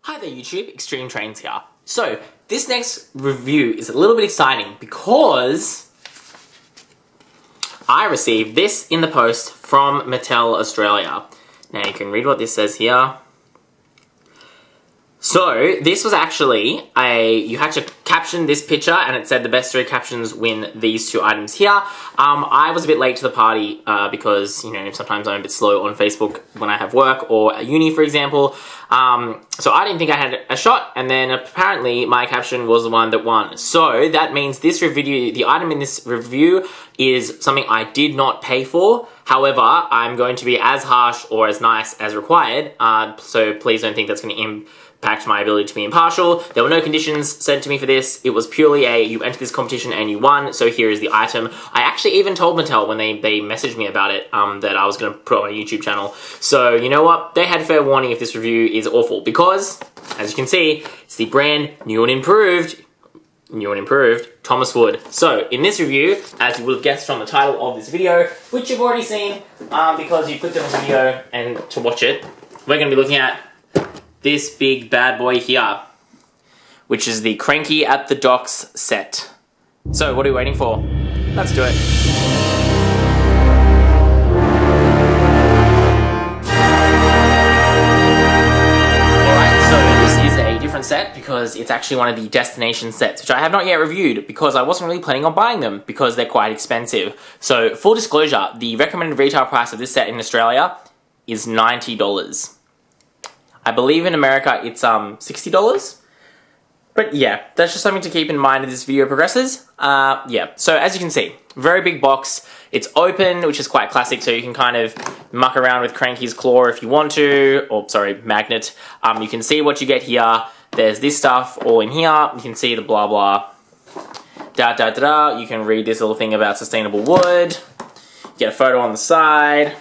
Hi there YouTube, Extreme Trains here. So, this next review is a little bit exciting because I received this in the post from Mattel Australia. Now you can read what this says here. So, this was actually you had to caption this picture and it said the best 3 captions win these 2 items here. I was a bit late to the party because, you know, sometimes I'm a bit slow on Facebook when I have work or at uni, for example. So I didn't think I had a shot, and then apparently my caption was the one that won. So that means this review, the item in this review is something I did not pay for. However, I'm going to be as harsh or as nice as required, so please don't think that's going to impact my ability to be impartial. There were no conditions sent to me for this. It was purely you entered this competition and you won, so here is the item. I actually even told Mattel when they messaged me about it that I was going to put it on my YouTube channel. So, you know what? They had fair warning if this review is awful, because, as you can see, it's the brand new and improved Thomas wood. So, in this review, as you would have guessed from the title of this video, which you've already seen because you clicked on the video and to watch it, we're going to be looking at this big bad boy here, which is the Cranky at the Docks set. So, what are we waiting for? Let's do it. Set because it's actually one of the destination sets, which I have not yet reviewed because I wasn't really planning on buying them because they're quite expensive. So, full disclosure, the recommended retail price of this set in Australia is $90. I believe in America it's $60. But yeah, that's just something to keep in mind as this video progresses. Yeah, so as you can see, very big box. It's open, which is quite classic, so you can kind of muck around with Cranky's claw if you want to, or sorry, magnet. You can see what you get here. There's this stuff all in here. You can see the blah blah. Da da da. You can read this little thing about sustainable wood. You get a photo on the side.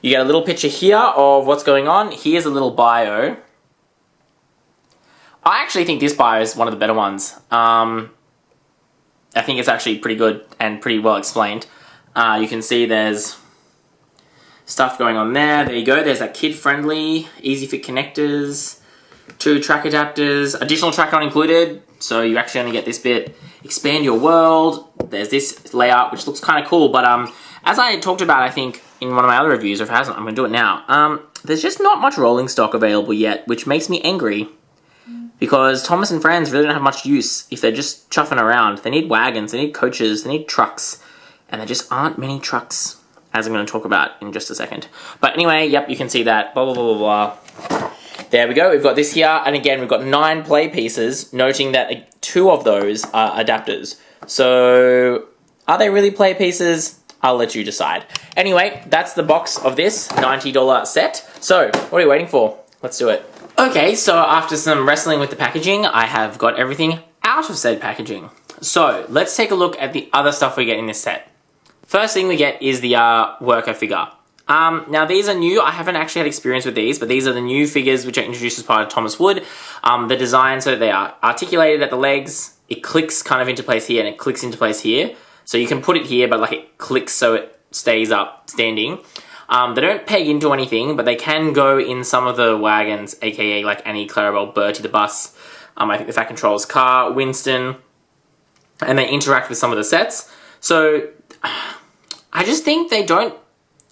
You get a little picture here of what's going on. Here's a little bio. I actually think this bio is one of the better ones. I think it's actually pretty good and pretty well explained. You can see there's stuff going on there. There you go. There's that kid-friendly, easy-fit connectors, 2 track adapters, additional track not included, so you actually only get this bit. Expand your world. There's this layout, which looks kind of cool, but as I talked about, I think, in one of my other reviews, or if it hasn't, I'm going to do it now. There's just not much rolling stock available yet, which makes me angry. Because Thomas and friends really don't have much use if they're just chuffing around. They need wagons, they need coaches, they need trucks. And there just aren't many trucks, as I'm going to talk about in just a second. But anyway, yep, you can see that. Blah, blah, blah, blah, blah. There we go. We've got this here. And again, we've got 9 play pieces, noting that 2 of those are adapters. So, are they really play pieces? I'll let you decide. Anyway, that's the box of this $90 set. So, what are you waiting for? Let's do it. Okay, so after some wrestling with the packaging, I have got everything out of said packaging. So, let's take a look at the other stuff we get in this set. First thing we get is the worker figure. Now, these are new. I haven't actually had experience with these, but these are the new figures which are introduced as part of Thomas Wood. The design, so they are articulated at the legs. It clicks kind of into place here, and it clicks into place here. So you can put it here, but like it clicks so it stays up standing. They don't peg into anything, but they can go in some of the wagons, aka like Annie, Clarabelle, Bertie the bus. I think the Fat Control's car, Winston, and they interact with some of the sets. So I just think they don't,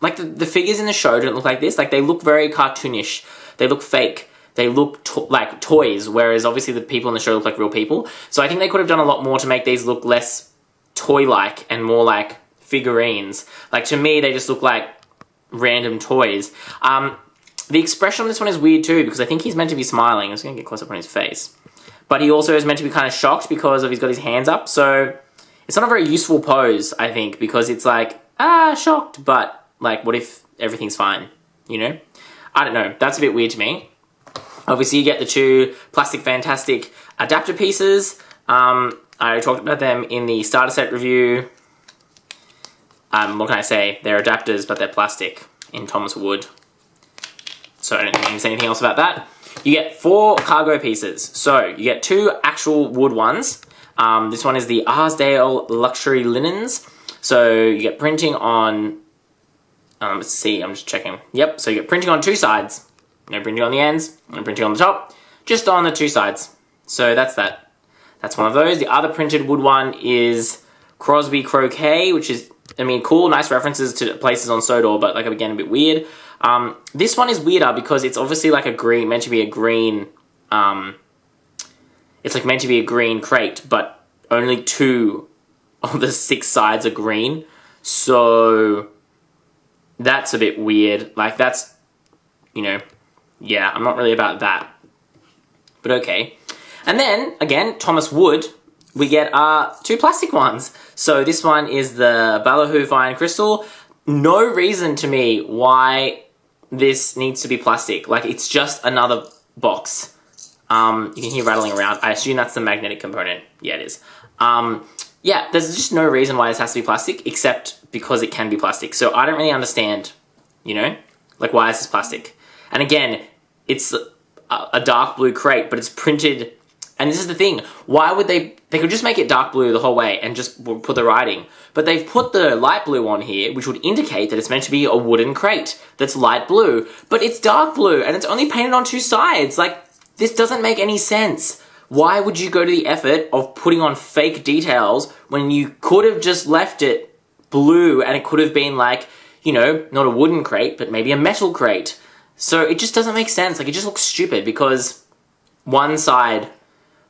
like the figures in the show don't look like this. Like they look very cartoonish. They look fake. They look like toys, whereas obviously the people in the show look like real people. So I think they could have done a lot more to make these look less toy-like and more like figurines. Like to me, they just look like random toys. The expression on this one is weird too, because I think he's meant to be smiling. I'm just going to get close up on his face. But he also is meant to be kind of shocked because he's got his hands up. So it's not a very useful pose, I think, because it's like, shocked, but like, what if everything's fine, you know? I don't know. That's a bit weird to me. Obviously, you get the 2 Plastic Fantastic adapter pieces. I talked about them in the starter set review. What can I say? They're adapters, but they're plastic in Thomas wood. So I don't think I need to say anything else about that. You get 4 cargo pieces. So you get 2 actual wood ones. This one is the Arsdale Luxury Linens. So you get printing on... let's see, I'm just checking. Yep, so you get printing on 2 sides. No printing on the ends, no printing on the top. just on the two sides. So that's that. That's one of those. The other printed wood one is Crosby Croquet, which is, I mean, cool, nice references to places on Sodor, but like again, a bit weird. This one is weirder because it's obviously like a green, meant to be a green, it's like meant to be a green crate, but only 2 of the 6 sides are green. So that's a bit weird. Like that's, you know, yeah, I'm not really about that. But okay. And then, again, Thomas Wood, we get 2 plastic ones. So this one is the Ballyhoo Fine Crystal. No reason to me why this needs to be plastic. Like, it's just another box. You can hear rattling around. I assume that's the magnetic component. Yeah, it is. Yeah, there's just no reason why this has to be plastic, except because it can be plastic. So I don't really understand, you know? Like, why is this plastic? And again, it's a dark blue crate, but it's printed... And this is the thing, why would they could just make it dark blue the whole way and just put the writing. But they've put the light blue on here, which would indicate that it's meant to be a wooden crate that's light blue. But it's dark blue, and it's only painted on 2 sides. Like, this doesn't make any sense. Why would you go to the effort of putting on fake details when you could have just left it blue and it could have been like, you know, not a wooden crate, but maybe a metal crate. So it just doesn't make sense. Like, it just looks stupid because one side...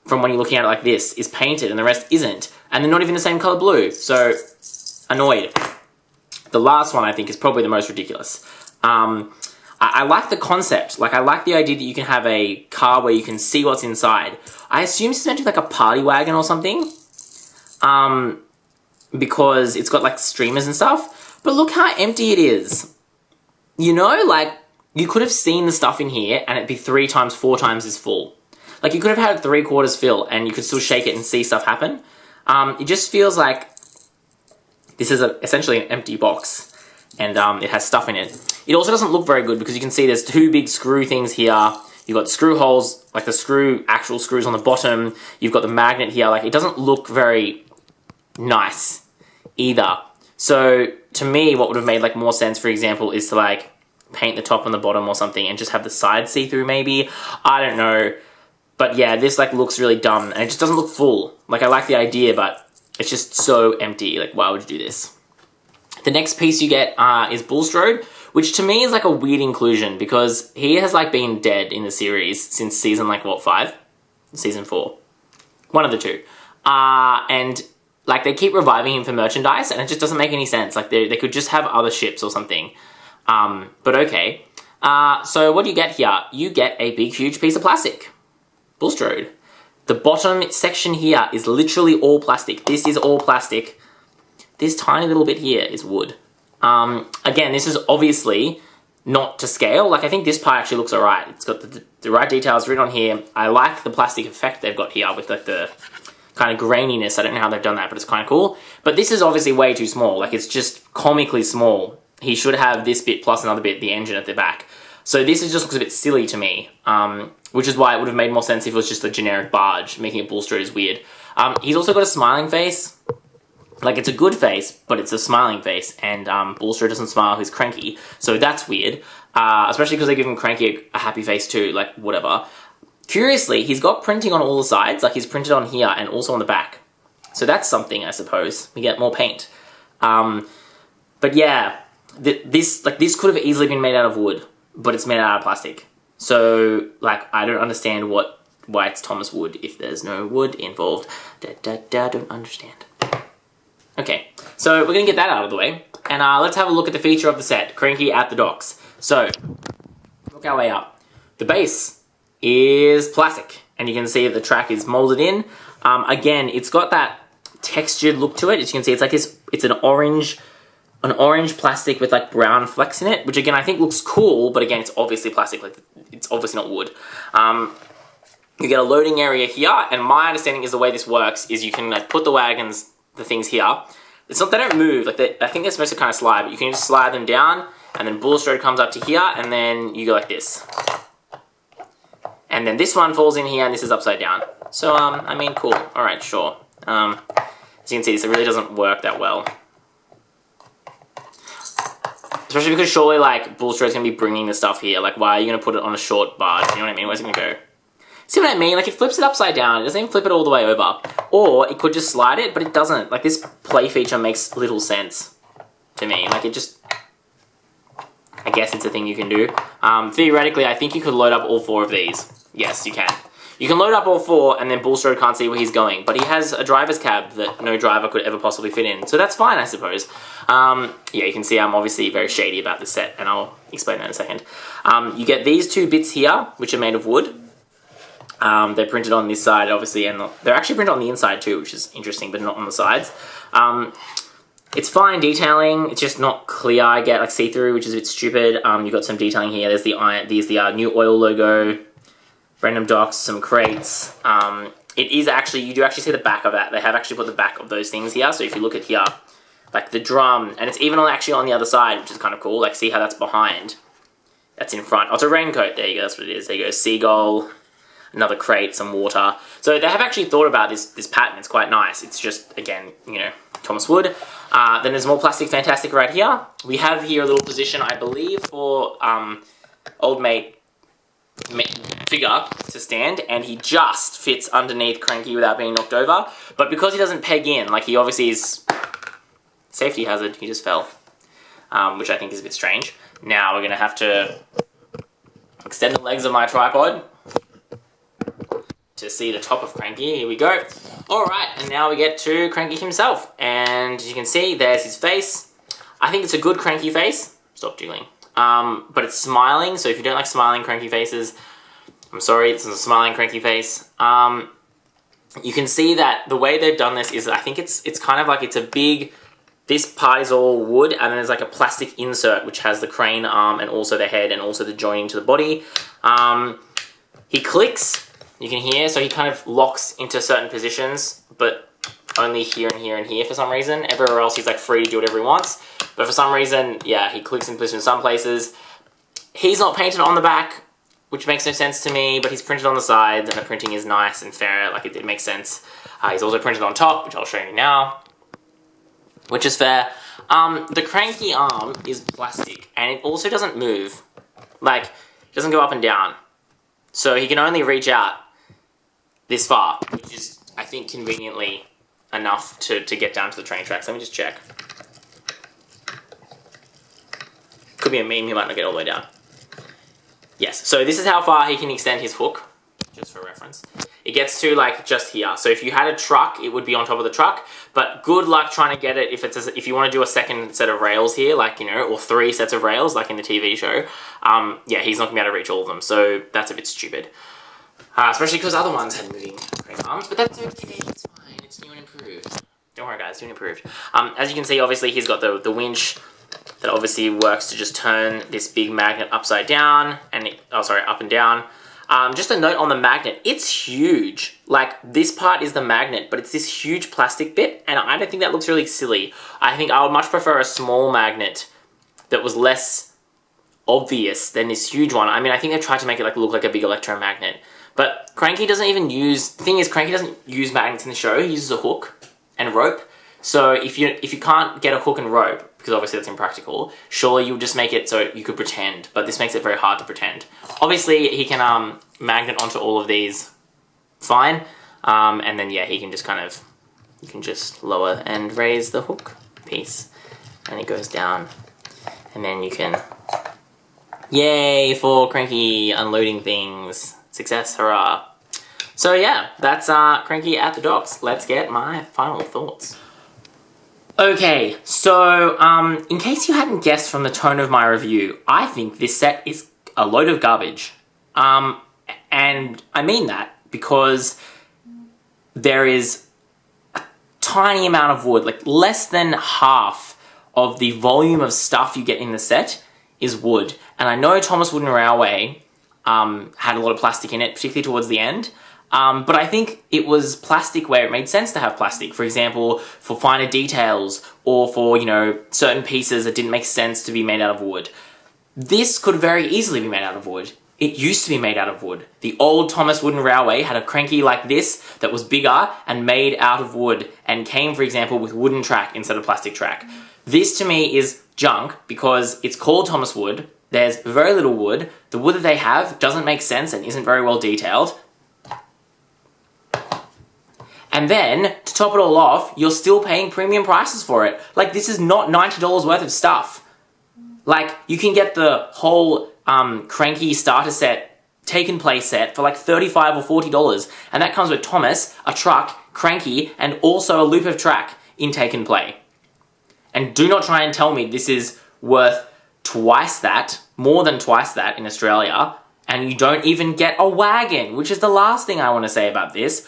from when you're looking at it like this, is painted and the rest isn't. And they're not even the same colour blue. So, annoyed. The last one, I think, is probably the most ridiculous. I like the concept. Like, I like the idea that you can have a car where you can see what's inside. I assume it's meant to be like a party wagon or something. Because it's got, like, streamers and stuff. But look how empty it is. You know, like, you could have seen the stuff in here and it'd be 3 times, 4 times as full. Like, you could have had it 3/4 fill and you could still shake it and see stuff happen. It just feels like this is essentially an empty box and it has stuff in it. It also doesn't look very good because you can see there's 2 big screw things here. You've got screw holes, like the actual screws on the bottom. You've got the magnet here. Like, it doesn't look very nice either. So, to me, what would have made, like, more sense, for example, is to, like, paint the top and the bottom or something and just have the sides see-through, maybe. I don't know. But yeah, this like looks really dumb and it just doesn't look full. Like, I like the idea, but it's just so empty. Like, why would you do this? The next piece you get is Bulstrode, which to me is like a weird inclusion because he has like been dead in the series since season like what, 5? Season 4. One of the 2. And like they keep reviving him for merchandise and it just doesn't make any sense. Like they could just have other ships or something. But okay. So what do you get here? You get a big huge piece of plastic. Bulstrode. The bottom section here is literally all plastic. This is all plastic. This tiny little bit here is wood. Again, this is obviously not to scale. Like, I think this part actually looks alright. It's got the right details written on here. I like the plastic effect they've got here with like the kind of graininess. I don't know how they've done that, but it's kind of cool. But this is obviously way too small. Like, it's just comically small. He should have this bit plus another bit, the engine at the back. So this just looks a bit silly to me, which is why it would have made more sense if it was just a generic barge. Making it Bulstrode is weird. He's also got a smiling face. Like, it's a good face, but it's a smiling face, and Bulstrode doesn't smile, he's cranky. So that's weird, especially because they give him Cranky a happy face too, like, whatever. Curiously, he's got printing on all the sides, like he's printed on here and also on the back. So that's something, I suppose. We get more paint. But yeah, this could have easily been made out of wood. But it's made out of plastic. So, like, I don't understand why it's Thomas Wood if there's no wood involved. Don't understand. Okay, so we're going to get that out of the way. And let's have a look at the feature of the set, Cranky at the Docks. So, look our way up. The base is plastic. And you can see that the track is molded in. Again, it's got that textured look to it. As you can see, it's like this, it's an orange plastic with like brown flecks in it, which again I think looks cool, but again it's obviously plastic, like it's obviously not wood. You get a loading area here, and my understanding is the way this works is you can like put the wagons, the things here. It's not, they don't move, like I think they're supposed to kind of slide, but you can just slide them down, and then Bulstrode comes up to here, and then you go like this. And then this one falls in here, and this is upside down. So, I mean, cool. Alright, sure. As you can see, this really doesn't work that well. Especially because surely, like, Bulstrode's going to be bringing the stuff here. Like, why are you going to put it on a short barge? You know what I mean? Where's it going to go? See what I mean? Like, it flips it upside down. It doesn't even flip it all the way over. Or it could just slide it, but it doesn't. Like, this play feature makes little sense to me. Like, it just... I guess it's a thing you can do. Theoretically, I think you could load up all 4 of these. Yes, you can. You can load up all 4, and then Bulstrode can't see where he's going. But he has a driver's cab that no driver could ever possibly fit in. So that's fine, I suppose. Yeah, you can see I'm obviously very shady about this set, and I'll explain that in a second. You get these 2 bits here, which are made of wood. They're printed on this side, obviously, and they're actually printed on the inside too, which is interesting, but not on the sides. It's fine detailing, it's just not clear, I get, like, see-through, which is a bit stupid. You've got some detailing here. There's the new oil logo, random docks, some crates. It is actually, you do actually see the back of that. They have actually put the back of those things here, so if you look at here, like the drum, and it's even actually on the other side, which is kind of cool. Like, see how that's behind? That's in front. Oh, it's a raincoat. There you go, that's what it is. There you go, seagull, another crate, some water. So they have actually thought about this pattern. It's quite nice. It's just, again, you know, Thomas wood. Then there's more plastic fantastic right here. We have here a little position, I believe, for old mate figure to stand, and he just fits underneath Cranky without being knocked over. But because he doesn't peg in, like, he obviously is safety hazard, he just fell, which I think is a bit strange. Now we're going to have to extend the legs of my tripod to see the top of Cranky. Here we go. Alright, and now we get to Cranky himself. And as you can see, there's his face. I think it's a good Cranky face. Stop jiggling. But it's smiling, so if you don't like smiling Cranky faces, I'm sorry, it's a smiling Cranky face. You can see that the way they've done this is, I think it's kind of like it's a big... This part is all wood, and then there's like a plastic insert which has the crane arm and also the head and also the joining to the body. He clicks, you can hear, so he kind of locks into certain positions, but only here and here and here for some reason. Everywhere else he's like free to do whatever he wants, but for some reason, yeah, he clicks in position in some places. He's not painted on the back, which makes no sense to me, but he's printed on the sides, and the printing is nice and fair, like it makes sense. He's also printed on top, which I'll show you now, which is fair. The cranky arm is plastic, and it also doesn't move. Like, it doesn't go up and down. So he can only reach out this far, which is, I think, conveniently enough to get down to the train tracks. Let me just check. Could be a meme, he might not get all the way down. Yes, so this is how far he can extend his hook, just for reference. It gets to, like, just here. So if you had a truck, it would be on top of the truck, but good luck trying to get it if you want to do a second set of rails here, like, you know, or 3 sets of rails, like in the TV show. Yeah, he's not going to be able to reach all of them, so that's a bit stupid. Especially because other ones had moving crane arms, but that's okay, it's fine, it's new and improved. Don't worry guys, new and improved. As you can see, obviously he's got the winch that obviously works to just turn this big magnet upside down, and up and down. Just a note on the magnet, it's huge. Like, this part is the magnet, but it's this huge plastic bit, and I don't think that looks really silly. I think I would much prefer a small magnet that was less obvious than this huge one. I mean, I think they've tried to make it look like a big electromagnet. But Cranky doesn't even use... The thing is, Cranky doesn't use magnets in the show. He uses a hook and rope. So if you can't get a hook and rope, because obviously that's impractical, surely you would just make it so you could pretend. But this makes it very hard to pretend. Obviously, he can magnet onto all of these fine. And then, yeah, he can just kind of... You can just lower and raise the hook piece. And it goes down. And then you can... Yay for Cranky unloading things. Success, hurrah. So yeah, that's Cranky at the docks. Let's get my final thoughts. Okay, so in case you hadn't guessed from the tone of my review, I think this set is a load of garbage. And I mean that because there is a tiny amount of wood, like less than half of the volume of stuff you get in the set is wood. And I know Thomas Wooden Railway had a lot of plastic in it, particularly towards the end. But I think it was plastic where it made sense to have plastic. For example, for finer details or for, you know, certain pieces that didn't make sense to be made out of wood. This could very easily be made out of wood. It used to be made out of wood. The old Thomas Wooden Railway had a Cranky like this that was bigger and made out of wood and came, for example, with wooden track instead of plastic track. This to me is junk because it's called Thomas Wood. There's very little wood. The wood that they have doesn't make sense and isn't very well detailed. And then, to top it all off, you're still paying premium prices for it. Like, this is not $90 worth of stuff. Like, you can get the whole Cranky starter set, Taken Play set for like $35 or $40. And that comes with Thomas, a truck, Cranky, and also a loop of track in Taken Play. And do not try and tell me this is worth twice that, more than twice that in Australia, and you don't even get a wagon, which is the last thing I want to say about this.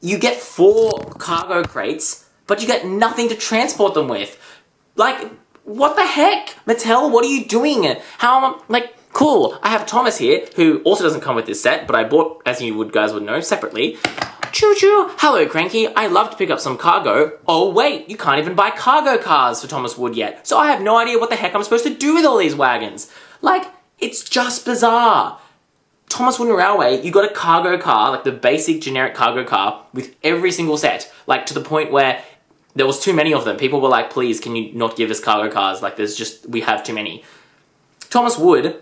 You get 4 cargo crates, but you get nothing to transport them with. Like, what the heck? Mattel, what are you doing? How, like, cool. I have Thomas here, who also doesn't come with this set, but I bought, as you guys would know, separately. Choo-choo! Hello, Cranky. I'd love to pick up some cargo. Oh, wait, you can't even buy cargo cars for Thomas Wood yet, so I have no idea what the heck I'm supposed to do with all these wagons. Like, it's just bizarre. Thomas Wooden Railway, you got a cargo car, like the basic generic cargo car, with every single set. Like, to the point where there was too many of them. People were like, please, can you not give us cargo cars? Like, we have too many. Thomas Wood,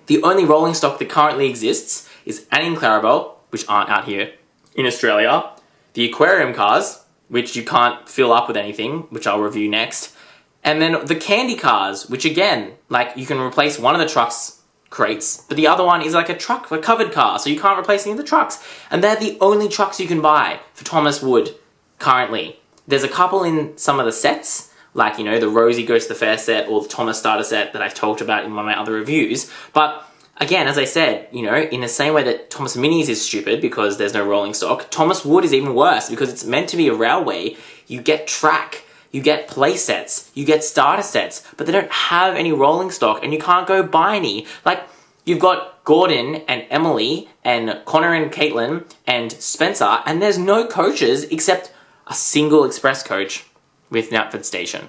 the only rolling stock that currently exists is Annie and Clarabelle, which aren't out here in Australia. The aquarium cars, which you can't fill up with anything, which I'll review next. And then the candy cars, which again, like, you can replace one of the trucks crates, but the other one is like a covered car, so you can't replace any of the trucks. And they're the only trucks you can buy for Thomas Wood currently. There's a couple in some of the sets, like, you know, the Rosie Goes to the Fair set or the Thomas starter set that I've talked about in one of my other reviews. But again, as I said, you know, in the same way that Thomas Minis is stupid because there's no rolling stock, Thomas Wood is even worse because it's meant to be a railway. You get track, you get play sets, you get starter sets, but they don't have any rolling stock and you can't go buy any. Like, you've got Gordon and Emily and Connor and Caitlin and Spencer, and there's no coaches except a single express coach with Knapford Station.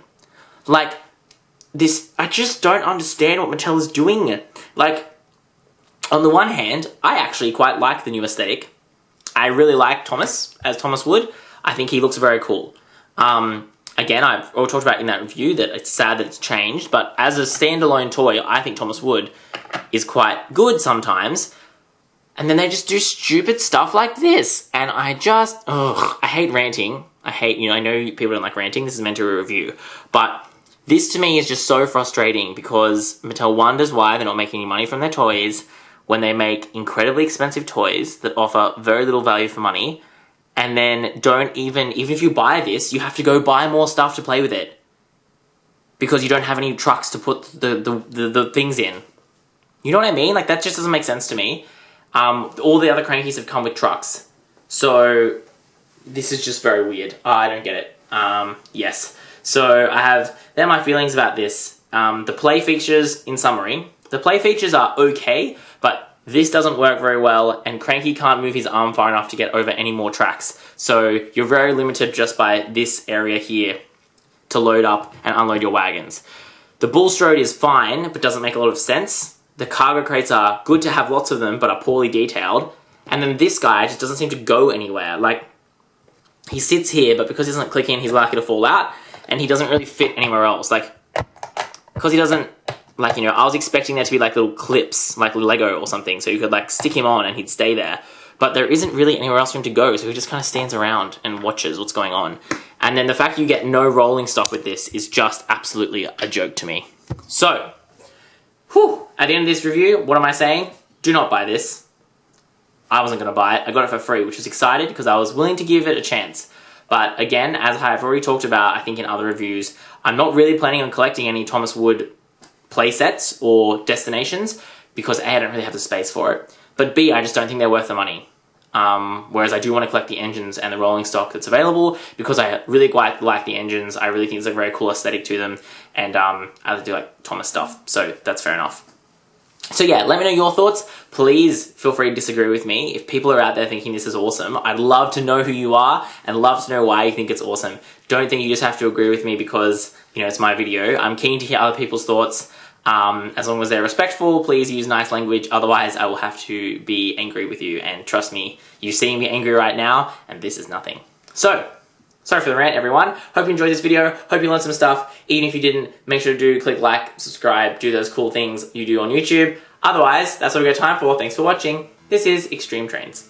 Like, this, I just don't understand what Mattel is doing. Like, on the one hand, I actually quite like the new aesthetic. I really like Thomas as Thomas Wood. I think he looks very cool. Again, I've all talked about in that review that it's sad that it's changed, but as a standalone toy, I think Thomas Wood is quite good sometimes. And then they just do stupid stuff like this. And I just, I hate ranting. I hate, you know, I know people don't like ranting. This is meant to be a review. But this to me is just so frustrating because Mattel wonders why they're not making any money from their toys when they make incredibly expensive toys that offer very little value for money. And then don't even if you buy this, you have to go buy more stuff to play with it. Because you don't have any trucks to put the things in. You know what I mean? Like, that just doesn't make sense to me. All the other Crankies have come with trucks. So, this is just very weird. I don't get it. Yes. So, they're my feelings about this. The play features, in summary, the play features are okay, but this doesn't work very well, and Cranky can't move his arm far enough to get over any more tracks. So you're very limited just by this area here to load up and unload your wagons. The Bulstrode is fine, but doesn't make a lot of sense. The cargo crates are good to have lots of them, but are poorly detailed. And then this guy just doesn't seem to go anywhere. Like, he sits here, but because he doesn't click in, he's likely to fall out, and he doesn't really fit anywhere else. Like, because he doesn't, like, you know, I was expecting there to be like little clips, like Lego or something, so you could like stick him on and he'd stay there. But there isn't really anywhere else for him to go, so he just kind of stands around and watches what's going on. And then the fact you get no rolling stock with this is just absolutely a joke to me. So, at the end of this review, what am I saying? Do not buy this. I wasn't going to buy it. I got it for free, which was excited because I was willing to give it a chance. But again, as I've already talked about, I think in other reviews, I'm not really planning on collecting any Thomas Wood play sets or destinations because A, I don't really have the space for it, but B, I just don't think they're worth the money. Whereas I do want to collect the engines and the rolling stock that's available because I really quite like the engines. I really think there's a very cool aesthetic to them, and I do like Thomas stuff, so that's fair enough. So yeah, let me know your thoughts. Please feel free to disagree with me. If people are out there thinking this is awesome, I'd love to know who you are and love to know why you think it's awesome. Don't think you just have to agree with me because, you know, it's my video. I'm keen to hear other people's thoughts. As long as they're respectful, please use nice language. Otherwise, I will have to be angry with you. And trust me, you see me angry right now, and this is nothing. So, sorry for the rant, everyone. Hope you enjoyed this video. Hope you learned some stuff. Even if you didn't, make sure to click like, subscribe, do those cool things you do on YouTube. Otherwise, that's all we got time for. Thanks for watching. This is Extreme Trains.